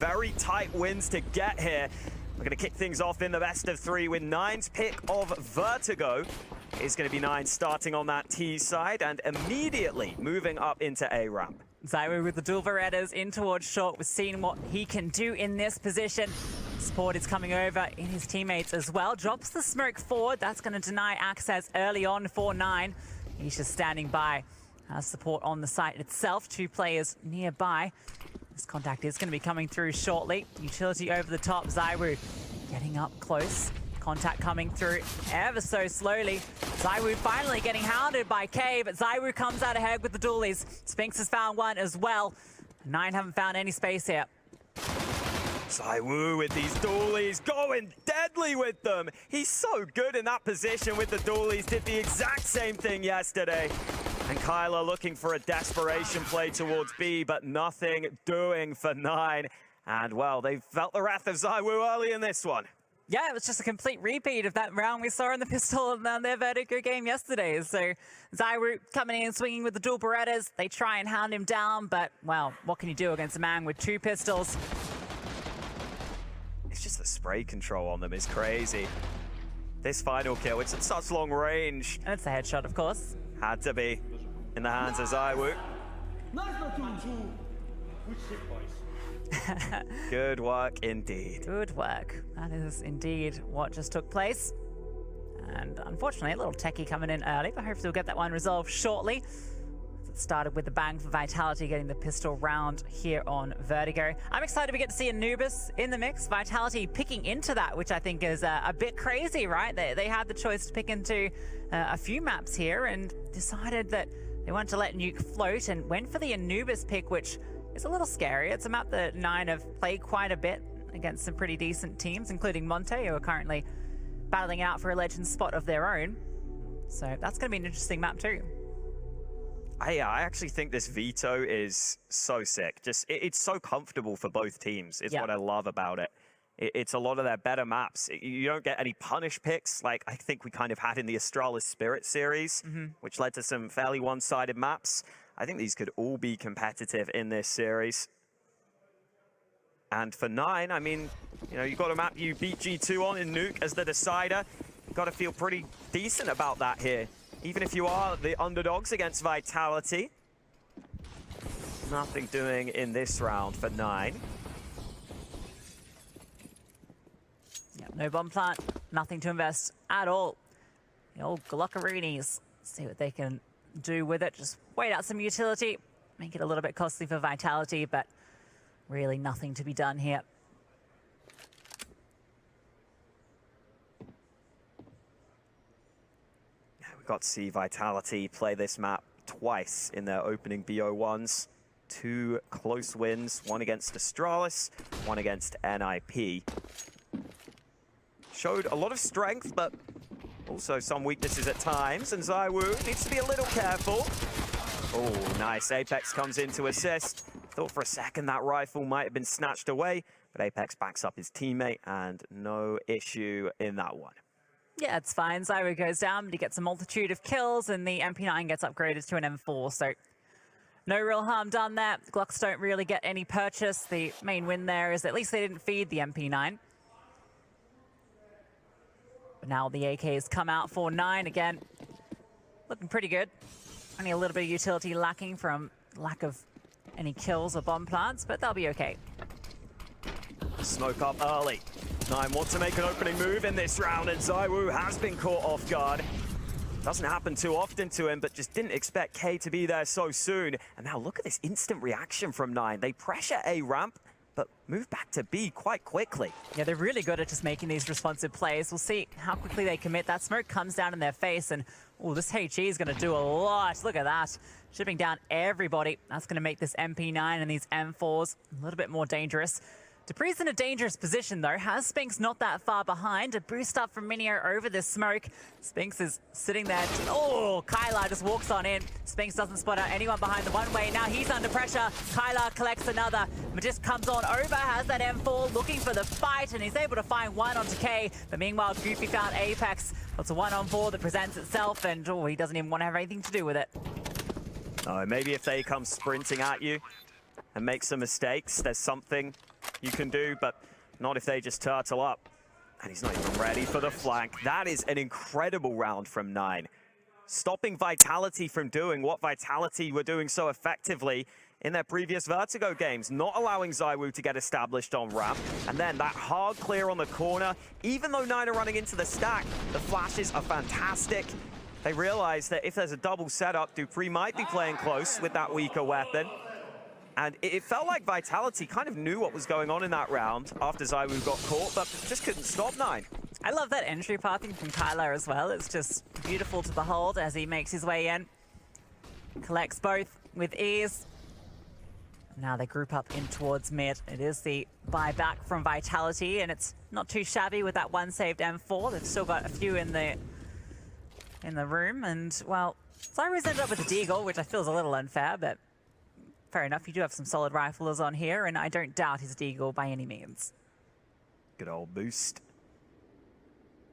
very tight wins to get here. We're going to kick things off in the best of three with Nine's pick of Vertigo. It's going to be Nine starting on that T side and immediately moving up into A ramp. ZywOo with the dual Berettas in towards short. We're seeing what he can do in this position. Support is coming over in his teammates as well. Drops the smoke forward. That's going to deny access early on for Nine. He's just standing by. Has support on the site itself. Two players nearby. This contact is going to be coming through shortly. Utility over the top. ZywOo getting up close. Contact coming through ever so slowly. ZywOo finally getting hounded by K, but ZywOo comes out ahead with the dualies. Spinx has found one as well. Nine haven't found any space here. ZywOo with these dualies, going deadly with them. He's so good in that position with the dualies. Did the exact same thing yesterday. And Kyler looking for a desperation play towards B, but nothing doing for Nine. And, well, they felt the wrath of ZywOo early in this one. Yeah, it was just a complete repeat of that round we saw in the pistol and their Vertigo game yesterday. So ZywOo coming in, swinging with the dual Berettas. They try and hound him down, but, well, what can you do against a man with two pistols? It's just the spray control on them is crazy. This final kill, it's at such long range. And it's a headshot, of course. Had to be in the hands of ZywOo. Good work indeed. Good work. That is indeed what just took place. And unfortunately, a little techie coming in early, but hopefully we'll get that one resolved shortly. It started with the bang for Vitality getting the pistol round here on Vertigo. I'm excited we get to see Anubis in the mix. Vitality picking into that, which I think is a bit crazy, right? They had the choice to pick into a few maps here and decided that they wanted to let Nuke float and went for the Anubis pick, which is a little scary. It's a map that Nine have played quite a bit against some pretty decent teams, including Monte, who are currently battling out for a legend spot of their own. So that's going to be an interesting map too. I actually think this veto is so sick. Just it's so comfortable for both teams. It's what I love about it. It's a lot of their better maps. You don't get any punish picks like I think we kind of had in the Astralis Spirit series, which led to some fairly one-sided maps. I think these could all be competitive in this series. And for Nine, I mean, you know, you've got a map you beat G2 on in Nuke as the decider. You've got to feel pretty decent about that here. Even if you are the underdogs against Vitality. Nothing doing in this round for Nine. Yep, no bomb plant, nothing to invest at all. The old Glockaroonies, see what they can do with it. Just wait out some utility, make it a little bit costly for Vitality, but really nothing to be done here. We got to see Vitality play this map twice in their opening BO1s. Two close wins, one against Astralis, one against NIP. Showed a lot of strength, but also some weaknesses at times, and ZywOo needs to be a little careful. Oh, nice. Apex comes in to assist. Thought for a second that rifle might have been snatched away, but Apex backs up his teammate, and no issue in that one. Yeah, it's fine. ZywOo goes down, but he gets a multitude of kills, and the MP9 gets upgraded to an M4, so no real harm done there. Glocks don't really get any purchase. The main win there is at least they didn't feed the MP9. But now the AKs come out for Nine again. Looking pretty good. Only a little bit of utility lacking from lack of any kills or bomb plants, but they'll be okay. Smoke up early. Nine wants to make an opening move in this round, and ZywOo has been caught off guard. Doesn't happen too often to him, but just didn't expect K to be there so soon. And now look at this instant reaction from Nine. They pressure A ramp, but move back to B quite quickly. Yeah, they're really good at just making these responsive plays. We'll see how quickly they commit. That smoke comes down in their face, and oh, this HE is going to do a lot. Look at that. Shipping down everybody. That's going to make this MP9 and these M4s a little bit more dangerous. Dupree's in a dangerous position, though. Has Spinx not that far behind? A boost up from Minio over this smoke. Spinx is sitting there. Oh, Kyler just walks on in. Spinx doesn't spot out anyone behind the one-way. Now he's under pressure. Kyler collects another. Magist comes on over, has that M4, looking for the fight, and he's able to find one onto K. But meanwhile, Goofy found Apex. It's a 1-on-4 that presents itself, and oh, he doesn't even want to have anything to do with it. Maybe if they come sprinting at you, and make some mistakes, there's something you can do, but not if they just turtle up. And he's not even ready for the flank. That is an incredible round from 9. Stopping Vitality from doing what Vitality were doing so effectively in their previous Vertigo games, not allowing ZywOo to get established on ramp, and then that hard clear on the corner. Even though 9 are running into the stack, the flashes are fantastic. They realize that if there's a double setup, dupreeh might be playing close with that weaker weapon. And it felt like Vitality kind of knew what was going on in that round after ZywOo got caught, but just couldn't stop 9. I love that entry pathing from Kyler as well. It's just beautiful to behold as he makes his way in. Collects both with ease. Now they group up in towards mid. It is the buyback from Vitality, and it's not too shabby with that one saved M4. They've still got a few in the room, and well, ZywOo's ended up with a deagle, which I feel is a little unfair, but fair enough. You do have some solid riflers on here, and I don't doubt his deagle by any means. Good old boost.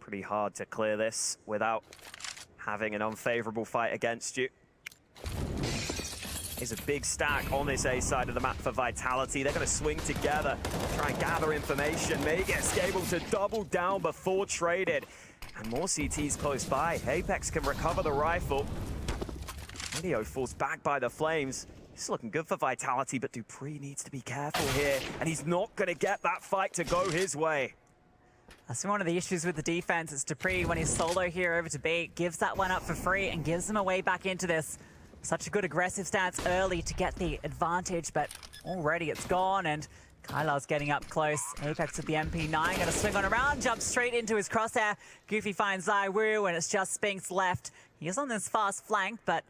Pretty hard to clear this without having an unfavorable fight against you. There's a big stack on this A side of the map for Vitality. They're going to swing together, try and gather information. Magisk able to double down before traded. And more CTs close by. Apex can recover the rifle. Video falls back by the flames. This is looking good for Vitality, but dupreeh needs to be careful here. And he's not going to get that fight to go his way. That's one of the issues with the defense. It's dupreeh, when he's solo here over to B, gives that one up for free and gives him a way back into this. Such a good aggressive stance early to get the advantage, but already it's gone, and Kylar's getting up close. Apex with the MP9, gonna swing on around, jumps straight into his crosshair. Goofy finds ZywOo, and it's just Spinks left. He is on this fast flank, but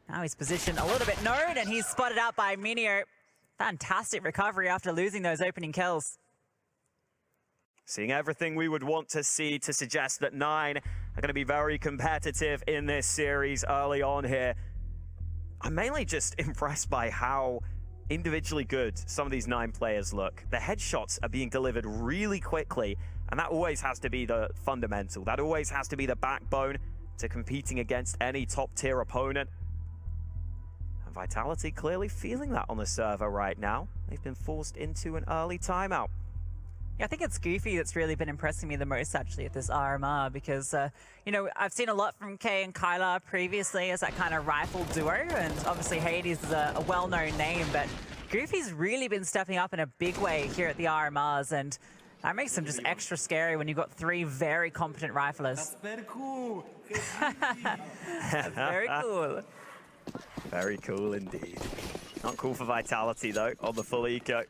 now he's positioned a little bit node, and he's spotted out by Minio. Fantastic recovery after losing those opening kills. Seeing everything we would want to see to suggest that 9 are going to be very competitive in this series early on here. I'm mainly just impressed by how individually good some of these 9 players look. The headshots are being delivered really quickly, and that always has to be the fundamental. That always has to be the backbone to competing against any top-tier opponent. And Vitality clearly feeling that on the server right now. They've been forced into an early timeout. Yeah, I think it's Goofy that's really been impressing me the most, actually, at this RMR, because, you know, I've seen a lot from Kay and Kyler previously as that kind of rifle duo, and obviously Hades is a well-known name, but Goofy's really been stepping up in a big way here at the RMRs, and that makes him just extra scary when you've got 3 very competent riflers. That's very cool. That's very cool. Very cool indeed. Not cool for Vitality, though, on the full eco.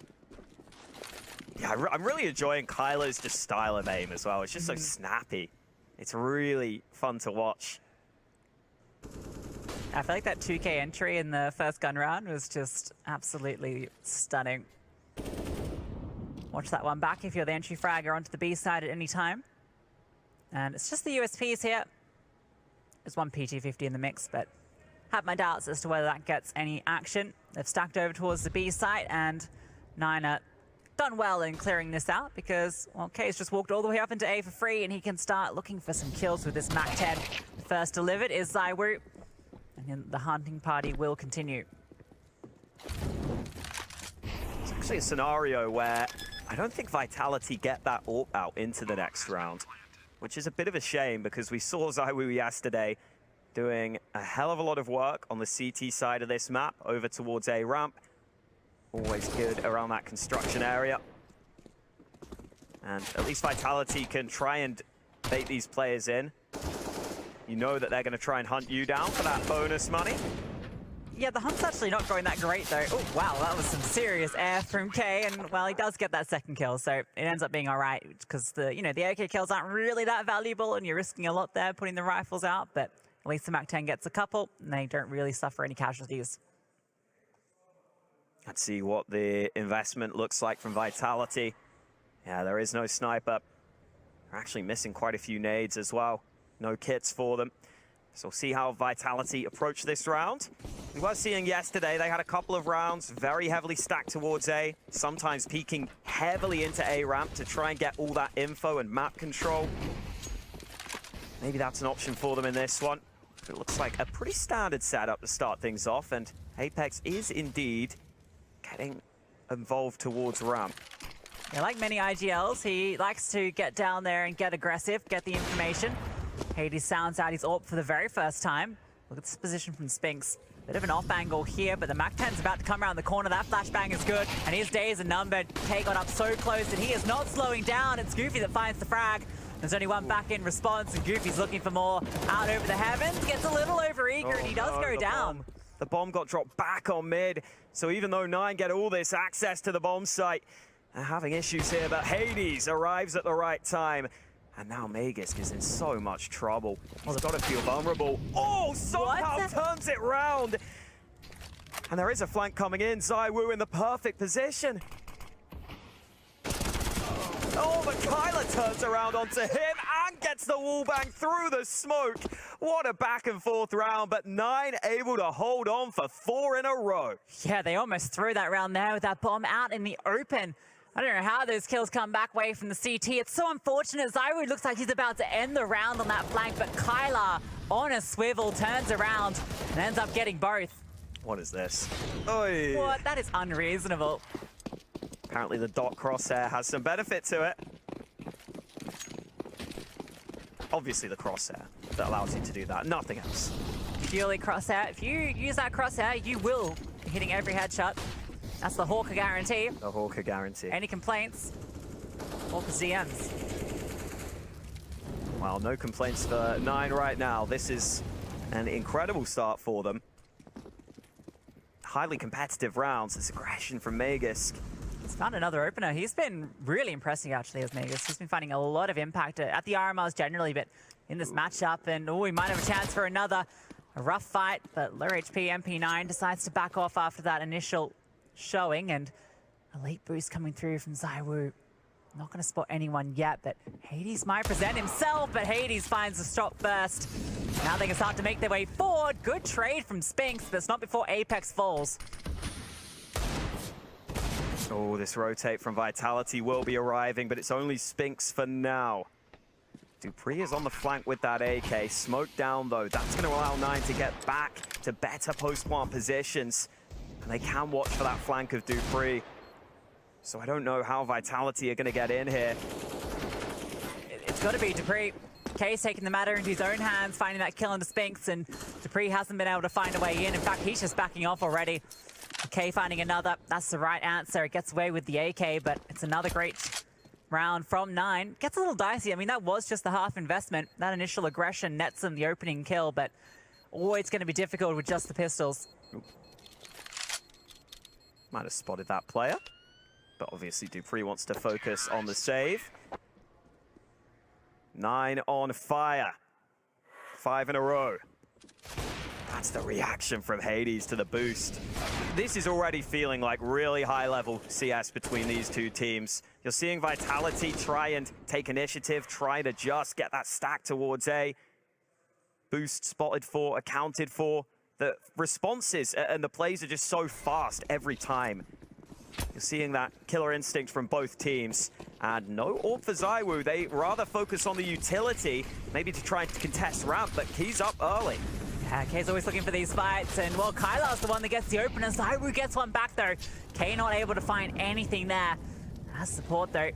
Yeah, I'm really enjoying Kyler's just style of aim as well. It's just so snappy. It's really fun to watch. I feel like that 2K entry in the first gun round was just absolutely stunning. Watch that one back if you're the entry fragger onto the B side at any time. And it's just the USPs here. There's one PT50 in the mix, but have my doubts as to whether that gets any action. They've stacked over towards the B site, and 9 are done well in clearing this out because, well, Kay's just walked all the way up into A for free, and he can start looking for some kills with this MAC-10. First delivered is ZywOo, and then the hunting party will continue. It's actually a scenario where I don't think Vitality get that AWP out into the next round, which is a bit of a shame because we saw ZywOo yesterday doing a hell of a lot of work on the CT side of this map over towards A ramp. Always good around that construction area. And at least Vitality can try and bait these players in. You know that they're going to try and hunt you down for that bonus money. Yeah, the hunt's actually not going that great, though. Oh, wow, that was some serious air from Kay, and, well, he does get that second kill, so it ends up being all right, because the AK kills aren't really that valuable, and you're risking a lot there putting the rifles out, but at least the MAC-10 gets a couple, and they don't really suffer any casualties. Let's see what the investment looks like from Vitality. Yeah, there is no sniper. They're actually missing quite a few nades as well. No kits for them. So we'll see how Vitality approach this round. We were seeing yesterday, they had a couple of rounds very heavily stacked towards A, sometimes peeking heavily into A ramp to try and get all that info and map control. Maybe that's an option for them in this one. It looks like a pretty standard setup to start things off, and Apex is indeed getting involved towards ramp. Yeah, like many IGLs, he likes to get down there and get aggressive, get the information. Hades sounds out his AWP for the very first time. Look at this position from Spinks. Bit of an off angle here, but the MAC-10's about to come around the corner. That flashbang is good, and his days are numbered. K got up so close, and he is not slowing down. It's Goofy that finds the frag. There's only one back in response, and Goofy's looking for more. Out over the heavens, gets a little overeager, and he does go down. The bomb got dropped back on mid, so even though 9 get all this access to the bomb site, they're having issues here, but Hades arrives at the right time. And now Magisk is in so much trouble. He's got to feel vulnerable. Oh, somehow turns it round. And there is a flank coming in. ZywOo in the perfect position. Oh, but Kyler turns around onto him and gets the wall bang through the smoke. What a back and forth round, but 9 able to hold on for 4 in a row. Yeah, they almost threw that round there with that bomb out in the open. I don't know how those kills come back away from the CT. It's so unfortunate. ZywOo looks like he's about to end the round on that flank, but Kyler on a swivel turns around and ends up getting both. What is this? Oy. What? That is unreasonable. Apparently the dot crosshair has some benefit to it. Obviously the crosshair that allows you to do that, nothing else. Purely crosshair. If you use that crosshair, you will be hitting every headshot. That's the Hawker guarantee. The Hawker guarantee. Any complaints? Hawker ZMs. Well, no complaints for 9 right now. This is an incredible start for them. Highly competitive rounds. This aggression from Magisk. He's found another opener. He's been really impressive, actually, as Magisk. He's been finding a lot of impact at the RMRs generally, but in this matchup. And, oh, he might have a chance for another. A rough fight, but low HP MP9 decides to back off after that initial showing, and a late boost coming through from ZywOo. Not going to spot anyone yet, but Hades might present himself, but Hades finds the stop first. Now they can start to make their way forward. Good trade from Spinks, but it's not before Apex falls. Oh, this rotate from Vitality will be arriving, but it's only Spinks for now. Dupree is on the flank with that AK. Smoke down, though. That's going to allow 9 to get back to better post-plant positions. And they can watch for that flank of Dupree. So I don't know how Vitality are going to get in here. It's got to be Dupree. K's taking the matter into his own hands, finding that kill into Spinks, and Dupree hasn't been able to find a way in. In fact, he's just backing off already. K finding another. That's the right answer. It gets away with the AK, but it's another great round from 9. Gets a little dicey. I mean, that was just the half investment. That initial aggression nets them the opening kill, but it's going to be difficult with just the pistols. Might have spotted that player, but obviously Dupree wants to focus on the save. 9 on fire. 5 in a row. That's the reaction from Hades to the boost. This is already feeling like really high-level CS between these two teams. You're seeing Vitality try and take initiative, try to just get that stack towards A. Boost spotted for, accounted for. The responses and the plays are just so fast every time. You're seeing that killer instinct from both teams. And no AWP for ZywOo. They rather focus on the utility, maybe to try and contest ramp, but Key's up early. Yeah, K's always looking for these fights, and well, Kylar's the one that gets the opener. ZywOo gets one back though. K not able to find anything there. Has support though.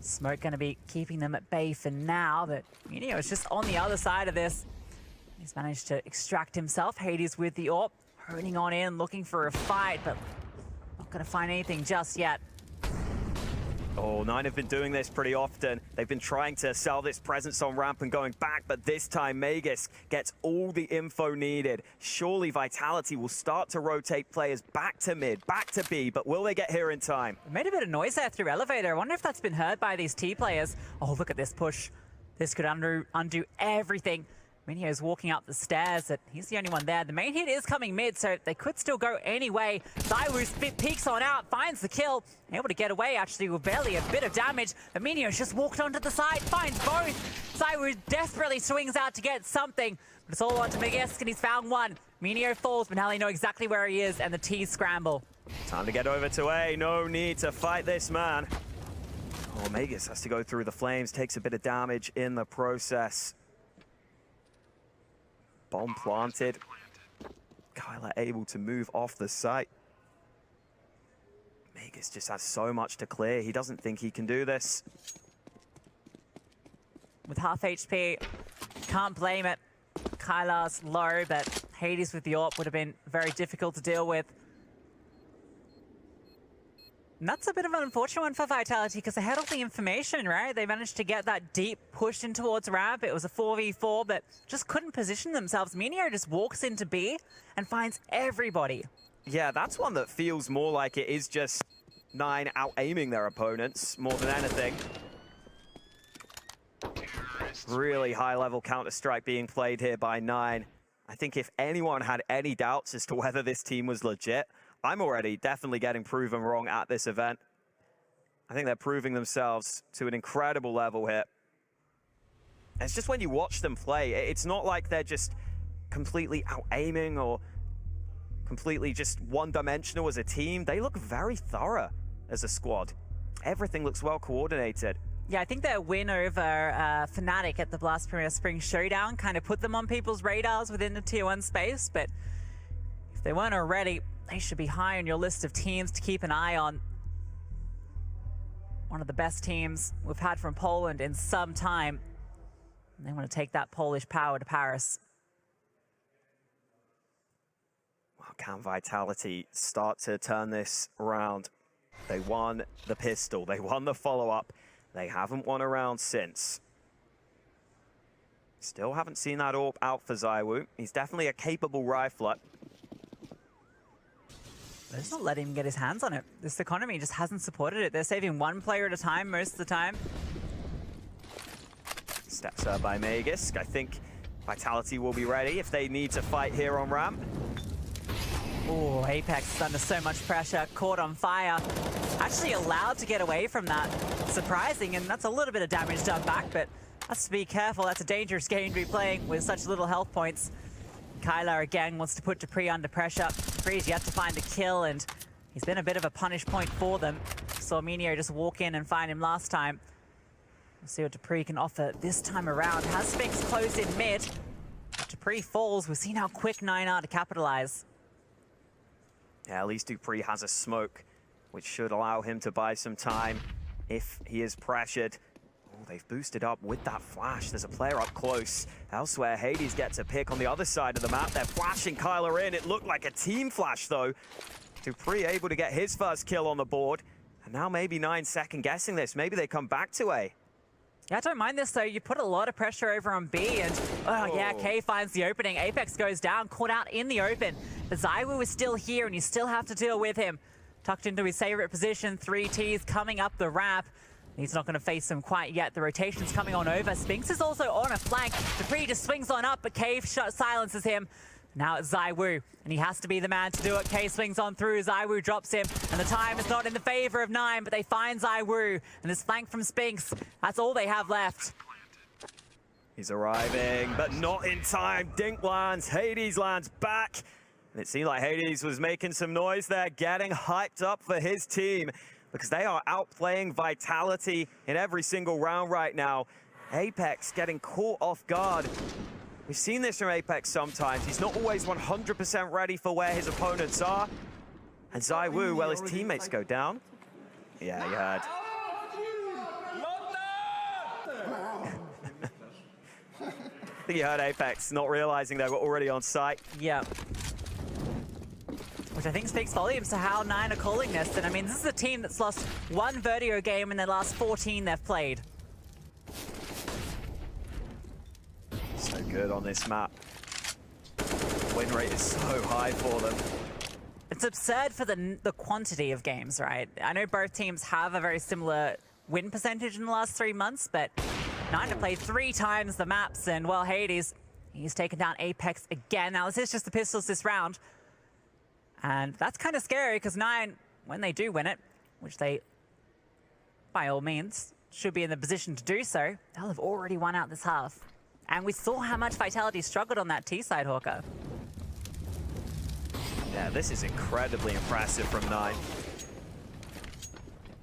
Smoke gonna be keeping them at bay for now, but Minio is just on the other side of this. He's managed to extract himself. Hades with the AWP, honing on in, looking for a fight, but not gonna find anything just yet. Oh, 9 have been doing this pretty often. They've been trying to sell this presence on ramp and going back, but this time Magisk gets all the info needed. Surely Vitality will start to rotate players back to mid, back to B, but will they get here in time? It made a bit of noise there through elevator. I wonder if that's been heard by these T players. Oh, look at this push. This could undo everything. Minio's walking up the stairs. He's the only one there. The main hit is coming mid, so they could still go anyway. ZywOo peeks on out, finds the kill. Able to get away, actually, with barely a bit of damage. But Minio's just walked onto the side, finds both. ZywOo desperately swings out to get something. But it's all on to Magisk, and he's found one. Minio falls, but now they know exactly where he is, and the T's scramble. Time to get over to A. No need to fight this man. Oh, Magisk has to go through the flames, takes a bit of damage in the process. Bomb planted. Kyler able to move off the site. Migis just has so much to clear. He doesn't think he can do this. With half HP, can't blame it. Kylar's low, but Hades with the AWP would have been very difficult to deal with. And that's a bit of an unfortunate one for Vitality because they had all the information, right? They managed to get that deep push in towards ramp. It was a 4v4, but just couldn't position themselves. Minio just walks into B and finds everybody. Yeah, that's one that feels more like it is just 9 out-aiming their opponents more than anything. Really high-level Counter-Strike being played here by 9. I think if anyone had any doubts as to whether this team was legit, I'm already definitely getting proven wrong at this event. I think they're proving themselves to an incredible level here. It's just when you watch them play, it's not like they're just completely out-aiming or completely just one-dimensional as a team. They look very thorough as a squad. Everything looks well coordinated. Yeah, I think their win over Fnatic at the Blast Premier Spring Showdown kind of put them on people's radars within the Tier 1 space, but if they weren't already, they should be high on your list of teams to keep an eye on. One of the best teams we've had from Poland in some time. And they want to take that Polish power to Paris. Well, can Vitality start to turn this around? They won the pistol, they won the follow-up. They haven't won a round since. Still haven't seen that AWP out for ZywOo. He's definitely a capable rifler. They're just not letting him get his hands on it. This economy just hasn't supported it. They're saving one player at a time most of the time. Steps up by Migis. I think Vitality will be ready if they need to fight here on ramp. Oh, Apex is under so much pressure, caught on fire. Actually allowed to get away from that. Surprising, and that's a little bit of damage done back, but has to be careful. That's a dangerous game to be playing with such little health points. Kylar again wants to put dupreeh under pressure. dupreeh's yet to find a kill, and he's been a bit of a punish point for them. Saw Minio just walk in and find him last time. We'll see what dupreeh can offer this time around. Has Spinks closed in mid. If dupreeh falls, we've seen how quick 9 are to capitalize. Yeah, at least dupreeh has a smoke, which should allow him to buy some time if he is pressured. Oh, they've boosted up with that flash. There's a player up close. Elsewhere, Hades gets a pick on the other side of the map. They're flashing Kylar in. It looked like a team flash, though. dupreeh able to get his first kill on the board. And now maybe 9 second guessing this. Maybe they come back to A. Yeah, I don't mind this, though. You put a lot of pressure over on B, and yeah, K finds the opening. Apex goes down, caught out in the open. But ZywOo is still here, and you still have to deal with him. Tucked into his favorite position, 3 Ts coming up the ramp. He's not going to face them quite yet. The rotation's coming on over. Spinks is also on a flank. dupreeh just swings on up, but Cave silences him. Now it's ZywOo, and he has to be the man to do it. K swings on through, ZywOo drops him, and the time is not in the favor of 9, but they find ZywOo, and this flank from Spinks, that's all they have left. He's arriving, but not in time. Dink lands, Hades lands back. And it seemed like Hades was making some noise there, getting hyped up for his team, because they are outplaying Vitality in every single round right now. Apex getting caught off guard. We've seen this from Apex sometimes. He's not always 100% ready for where his opponents are. And ZywOo, well, his teammates go down. Yeah, you heard. I think you heard Apex not realizing they were already on site. Yeah. Which I think speaks volumes to how 9 are calling this. And I mean, this is a team that's lost 1 Vertigo game in their last 14 they've played. So good on this map. Win rate is so high for them. It's absurd for the quantity of games, right? I know both teams have a very similar win percentage in the last 3 months, but 9 have played 3 times the maps, and well, Hades, he's taken down Apex again. Now, this is just the pistols this round. And that's kind of scary, because 9, when they do win it, which they, by all means, should be in the position to do so, they'll have already won out this half. And we saw how much Vitality struggled on that T-side, Hawker. Yeah, this is incredibly impressive from 9.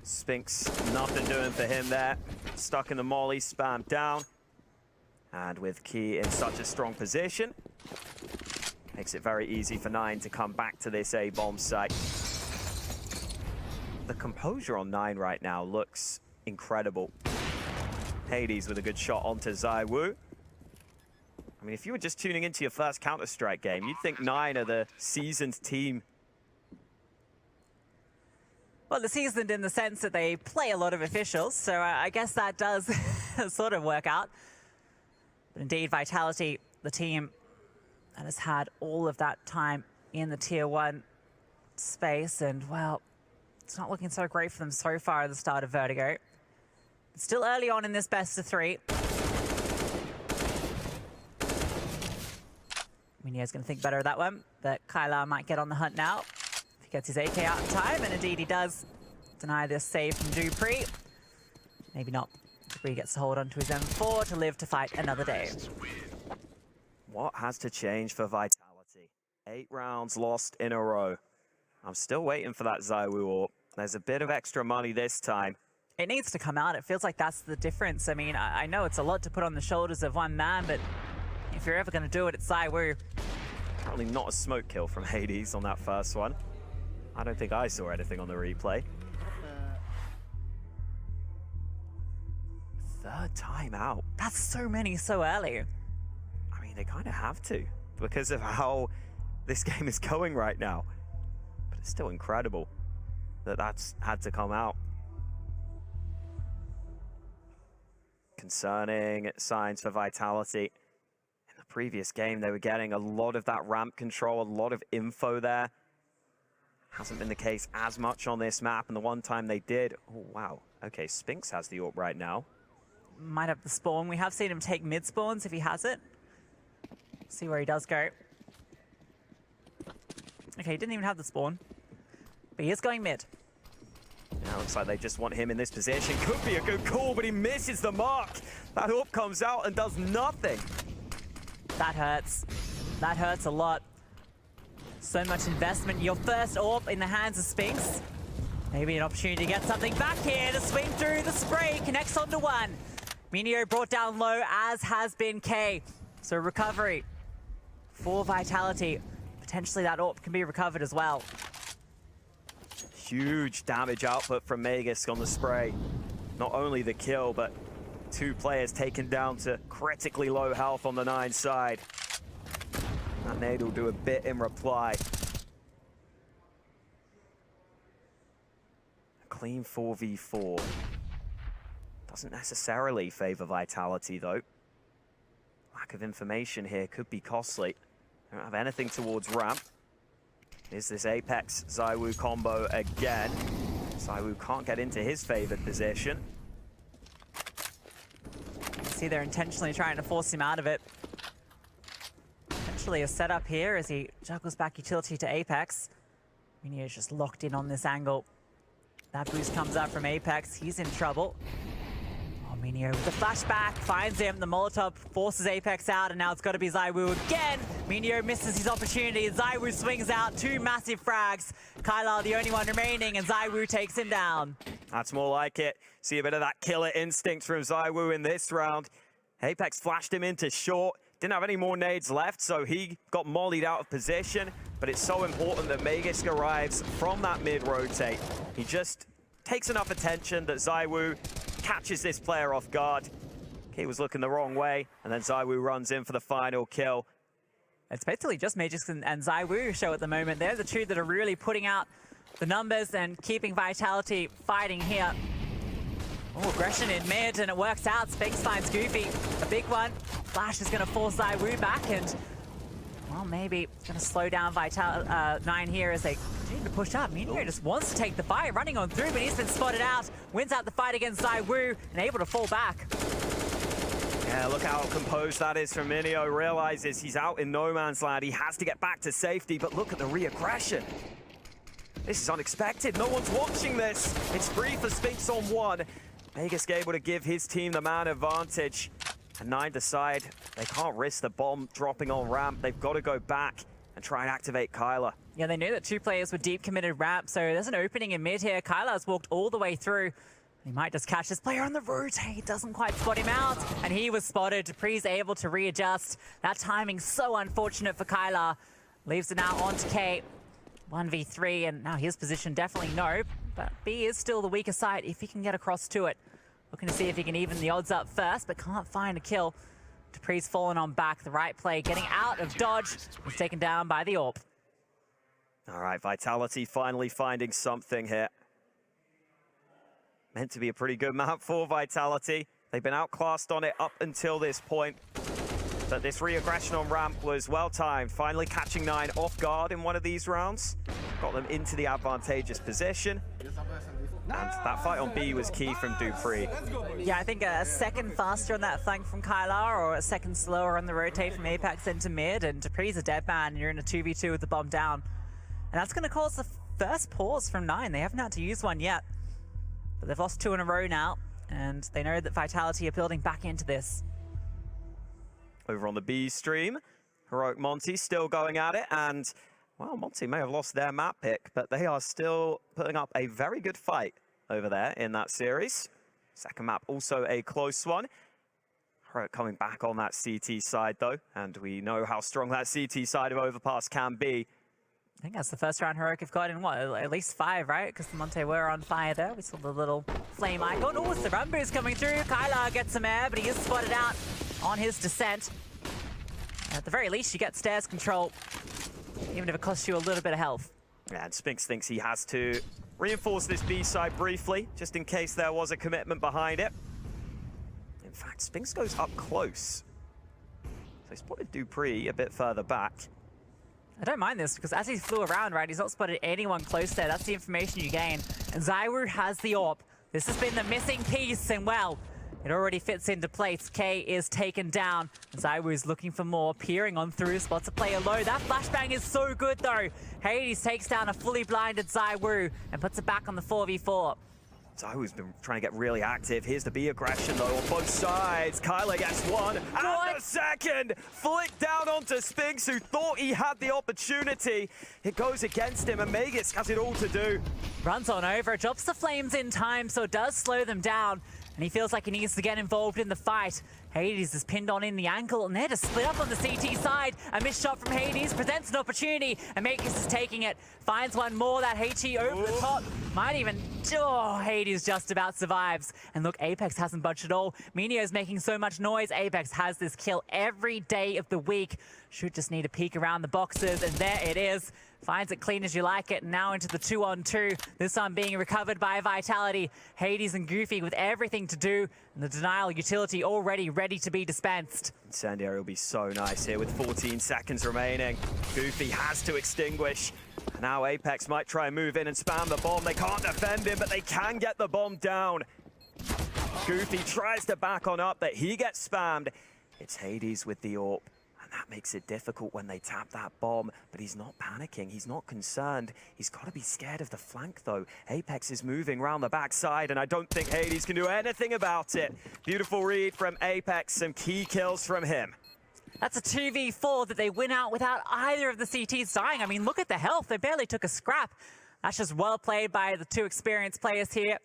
Spinks, nothing doing for him there. Stuck in the molly, spammed down. And with Key in such a strong position, makes it very easy for 9 to come back to this A-bomb site. the composure on 9 right now looks incredible. Hades with a good shot onto ZywOo. I mean, if you were just tuning into your first Counter-Strike game, you'd think 9 are the seasoned team. Well, the seasoned in the sense that they play a lot of officials, so I guess that does sort of work out. But indeed, Vitality, the team that has had all of that time in the Tier 1 space, and, well, it's not looking so great for them so far at the start of Vertigo. It's still early on in this best of 3. Minio's going to think better of that one, but Kylar might get on the hunt now. If he gets his AK out in time, and indeed he does. Deny this save from Dupree. Maybe not. Dupree gets to hold onto his M4 to live to fight another day. What has to change for Vitality? 8 rounds lost in a row. I'm still waiting for that ZywOo AWP. There's a bit of extra money this time. It needs to come out. It feels like that's the difference. I mean, I know it's a lot to put on the shoulders of one man, but if you're ever going to do it, it's ZywOo. Apparently not a smoke kill from Hades on that first one. I don't think I saw anything on the replay. Third time out. That's so many so early. I mean, they kind of have to because of how this game is going right now. But it's still incredible that that's had to come out. Concerning signs for Vitality. In the previous game, they were getting a lot of that ramp control, a lot of info there. Hasn't been the case as much on this map, and the one time they did, oh wow. Okay, Spinks has the AWP right now. Might have the spawn. We have seen him take mid spawns if he has it. See where he does go. Okay, he didn't even have the spawn, but he is going mid. Now looks like they just want him in this position. Could be a good call, but he misses the mark. That AWP comes out and does nothing. That hurts. That hurts a lot. So much investment. Your first AWP in the hands of Spinks. Maybe an opportunity to get something back here to swing through the spray. Connects onto one. Minio brought down low, as has been K. So recovery for Vitality. Potentially that AWP can be recovered as well. Huge damage output from Magisk on the spray. Not only the kill, but 2 players taken down to critically low health on the 9 side. That nade will do a bit in reply. A clean 4v4. Doesn't necessarily favor Vitality, though. Lack of information here could be costly. Don't have anything towards ramp. Is this Apex ZywOo combo again? ZywOo can't get into his favored position. See, they're intentionally trying to force him out of it. Potentially a setup here as he juggles back utility to Apex. Minio's just locked in on this angle. That boost comes out from Apex. He's in trouble. Oh, Minio with the flashback finds him. The Molotov forces Apex out, and now it's got to be ZywOo again. Minio misses his opportunity. ZywOo swings out 2 massive frags. Kylar the only one remaining, and ZywOo takes him down. That's more like it. See a bit of that killer instinct from ZywOo in this round. Apex flashed him into short. Didn't have any more nades left, so he got mollied out of position. But it's so important that Magisk arrives from that mid-rotate. He just takes enough attention that ZywOo catches this player off guard. He was looking the wrong way, and then ZywOo runs in for the final kill. It's basically just Magisk and ZywOo show at the moment. They're the 2 that are really putting out the numbers and keeping Vitality fighting here. Oh, aggression in mid, and it works out. Spinks finds Goofy, a big one. Flash is going to force ZywOo back, and, well, maybe it's going to slow down 9 here as they continue to push up. Minio just wants to take the fight, running on through, but he's been spotted out. Wins out the fight against ZywOo, and able to fall back. Yeah, look how composed that is from Minio. Realizes he's out in no man's land. He has to get back to safety, but look at the re-aggression. This is unexpected. No one's watching this. It's free for Spinks on 1. Magisk able to give his team the man advantage. And 9 decide they can't risk the bomb dropping on ramp. They've got to go back and try and activate Kylar. Yeah, they knew that 2 players were deep committed ramp, so there's an opening in mid here. Kylar's walked all the way through. He might just catch this player on the rotate. Doesn't quite spot him out, and he was spotted. Dupree's able to readjust. That timing so unfortunate for Kylar. Leaves it now on to K. 1v3, and now his position definitely no, but B is still the weaker side if he can get across to it. Looking to see if he can even the odds up first, but can't find a kill. dupree's fallen on back. The right play, getting out of dodge. He's taken down by the AWP. All right, Vitality finally finding something here. Meant to be a pretty good map for Vitality. They've been outclassed on it up until this point. But this re-aggression on ramp was well-timed, finally catching 9 off guard in one of these rounds. Got them into the advantageous position. And that fight on B was key from dupreeh. Yeah, I think a second faster on that flank from Kylar, or a second slower on the rotate from Apex into mid, and dupree's a dead man, and you're in a 2v2 with the bomb down. And that's going to cause the first pause from 9. They haven't had to use one yet. But they've lost 2 in a row now, and they know that Vitality are building back into this. Over on the B stream, Heroic Monty still going at it, and well, Monty may have lost their map pick, but they are still putting up a very good fight over there in that series. Second map also a close one. Heroic coming back on that CT side though, and we know how strong that CT side of Overpass can be. I think that's the first round Heroic have got in, what, at least 5, right? Because the Monte were on fire there. We saw the little flame icon. Oh, Sarumbu's coming through. Kylar gets some air, but he is spotted out on his descent. At the very least, you get stairs control, even if it costs you a little bit of health. Yeah, and Spinks thinks he has to reinforce this B side briefly, just in case there was a commitment behind it. In fact, Spinks goes up close. So he spotted dupreeh a bit further back. I don't mind this, because as he flew around, right, he's not spotted anyone close there. That's the information you gain. And ZywOo has the AWP. This has been the missing piece, and well, it already fits into place. K is taken down. ZywOo is looking for more, peering on through, spots a player low. That flashbang is so good, though. Hades takes down a fully blinded ZywOo and puts it back on the 4v4. ZywOo's been trying to get really active. Here's the B aggression, though, on both sides. Kyler gets one, and the second! Flicked down onto Spinks, who thought he had the opportunity. It goes against him, and Magisk has it all to do. Runs on over, drops the flames in time, so it does slow them down. And he feels like he needs to get involved in the fight. Hades is pinned on in the ankle, and they're to split up on the CT side. A missed shot from Hades presents an opportunity, and Magisk is taking it. Finds one more, that HE over the top. Might even, oh, Hades just about survives. And look, Apex hasn't budged at all. Minio's making so much noise. Apex has this kill every day of the week. Should just need a peek around the boxes, and there it is. Finds it clean as you like it, now into the 2-on-2. This one being recovered by Vitality. Hades and Goofy with everything to do, and the denial utility already ready to be dispensed. Incendiary will be so nice here with 14 seconds remaining. Goofy has to extinguish. Now Apex might try and move in and spam the bomb. They can't defend him, but they can get the bomb down. Goofy tries to back on up, but he gets spammed. It's Hades with the AWP. That makes it difficult when they tap that bomb, but he's not panicking, he's not concerned. He's got to be scared of the flank, though. Apex is moving around the backside, and I don't think Hades can do anything about it. Beautiful read from Apex, some key kills from him. That's a 2v4 that they win out without either of the CTs dying. I mean, look at the health, they barely took a scrap. That's just well played by the 2 experienced players here.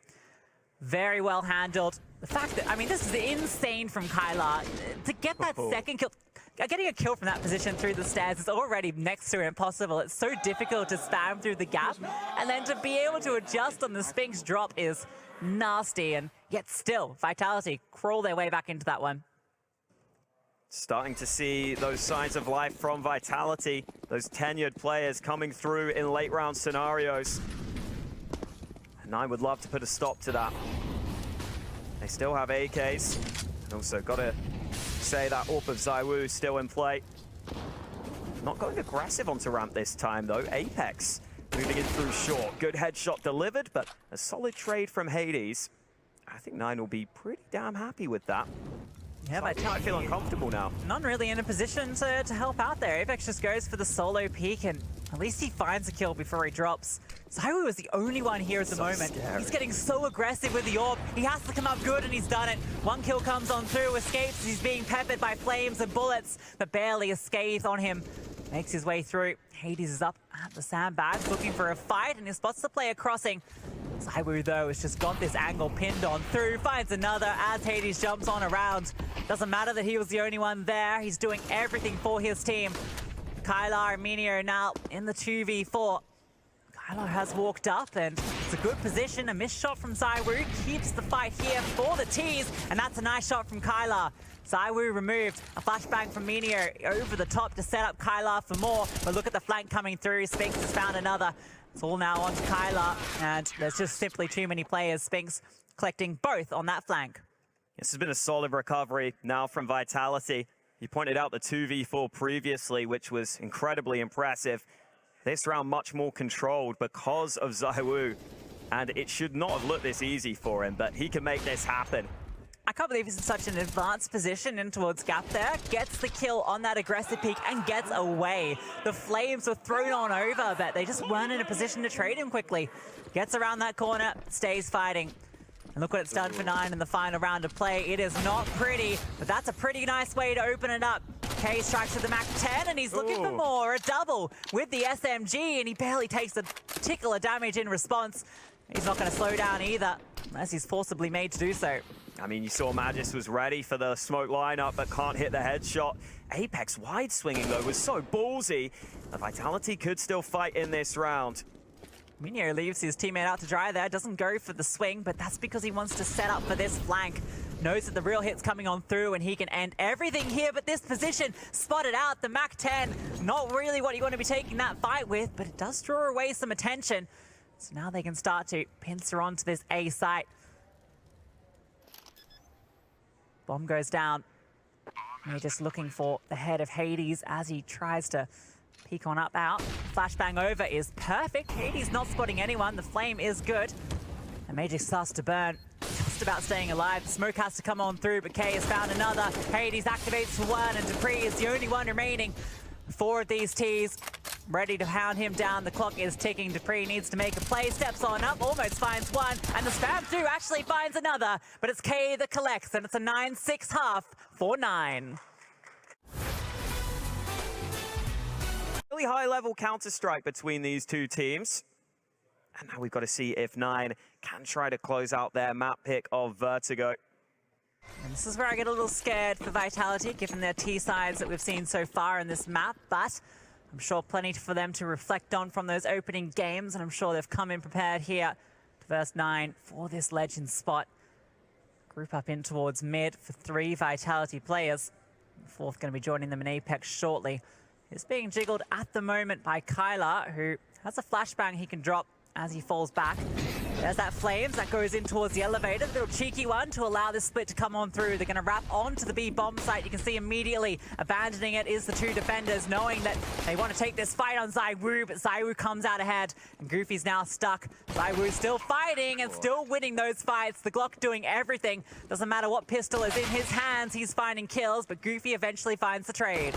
Very well handled. The fact that, I mean, this is insane from Kylar. To get that second kill, getting a kill from that position through the stairs is already next to impossible. It's so difficult to spam through the gap, and then to be able to adjust on the Spinks drop is nasty, and yet still, Vitality crawl their way back into that one. Starting to see those signs of life from Vitality, those tenured players coming through in late round scenarios. And I would love to put a stop to that. They still have AKs, and also got to say that AWP of ZywOo still in play. Not going aggressive onto ramp this time, though. Apex moving in through short. Good headshot delivered, but a solid trade from Hades. I think 9 will be pretty damn happy with that. Yeah, but I feel uncomfortable now. Not really in a position to help out there. Apex just goes for the solo peek, and at least he finds a kill before he drops. ZywOo is the only one here at the moment. Scary. He's getting so aggressive with the AWP. He has to come up good, and he's done it. One kill comes on through, escapes. He's being peppered by flames and bullets, but barely escapes on him. Makes his way through. Hades is up at the sandbags, looking for a fight, and he spots the player crossing. ZywOo, though, has just got this angle pinned on through, finds another as Hades jumps on around. Doesn't matter that he was the only one there. He's doing everything for his team. Kylar and Minio now in the 2v4. Kylo has walked up, and it's a good position. A missed shot from ZywOo keeps the fight here for the tease, and that's a nice shot from Kyla. ZywOo removed. A flashbang from Meteor over the top to set up Kyla for more, but look at the flank coming through. Spinks has found another. It's all now onto Kyla, and there's just simply too many players. Spinks collecting both on that flank. This has been a solid recovery now from Vitality. You pointed out the 2v4 previously, which was incredibly impressive. This round much more controlled because of ZywOo, and it should not have looked this easy for him, but he can make this happen. I can't believe he's in such an advanced position in towards Gap there. Gets the kill on that aggressive peek and gets away. The flames were thrown on over, but they just weren't in a position to trade him quickly. Gets around that corner, stays fighting. And look what it's done for 9 in the final round of play. It is not pretty, but that's a pretty nice way to open it up. K strikes with the Mac 10, and he's looking for more. A double with the SMG, and he barely takes a particular damage in response. He's not going to slow down either, unless he's forcibly made to do so. I mean, you saw Magis was ready for the smoke lineup, but can't hit the headshot. Apex wide swinging, though, was so ballsy. The Vitality could still fight in this round. Minio leaves his teammate out to dry there, doesn't go for the swing, but that's because he wants to set up for this flank. Knows that the real hit's coming on through and he can end everything here, but this position spotted out, the Mac 10, not really what you want to be taking that fight with, but it does draw away some attention. So now they can start to pincer onto this A site. Bomb goes down. And they're just looking for the head of Hades as he tries to peek on up out. Flashbang over is perfect. Hades not spotting anyone. The flame is good. And Magic starts to burn. Just about staying alive. The smoke has to come on through, but K has found another. Hades activates for one, and Dupree is the only one remaining. 4 of these T's ready to hound him down. The clock is ticking. Dupree needs to make a play. Steps on up, almost finds one. And the spam through actually finds another. But it's K that collects, and it's a 9-6 half for 9. Really high-level counter-strike between these two teams. And now we've got to see if 9 can try to close out their map pick of Vertigo. And this is where I get a little scared for Vitality, given their T sides that we've seen so far in this map, but I'm sure plenty for them to reflect on from those opening games, and I'm sure they've come in prepared here to verse 9 for this legend spot. Group up in towards mid for 3 Vitality players. The 4th going to be joining them in Apex shortly. It's being jiggled at the moment by Kyla, who has a flashbang he can drop as he falls back. There's that flames that goes in towards the elevator, the little cheeky one to allow this split to come on through. They're going to wrap onto the B bomb site. You can see immediately abandoning it is the 2 defenders, knowing that they want to take this fight on ZywOo, but ZywOo comes out ahead, and Goofy's now stuck. ZywOo still fighting and still winning those fights. The Glock doing everything. Doesn't matter what pistol is in his hands, he's finding kills, but Goofy eventually finds the trade.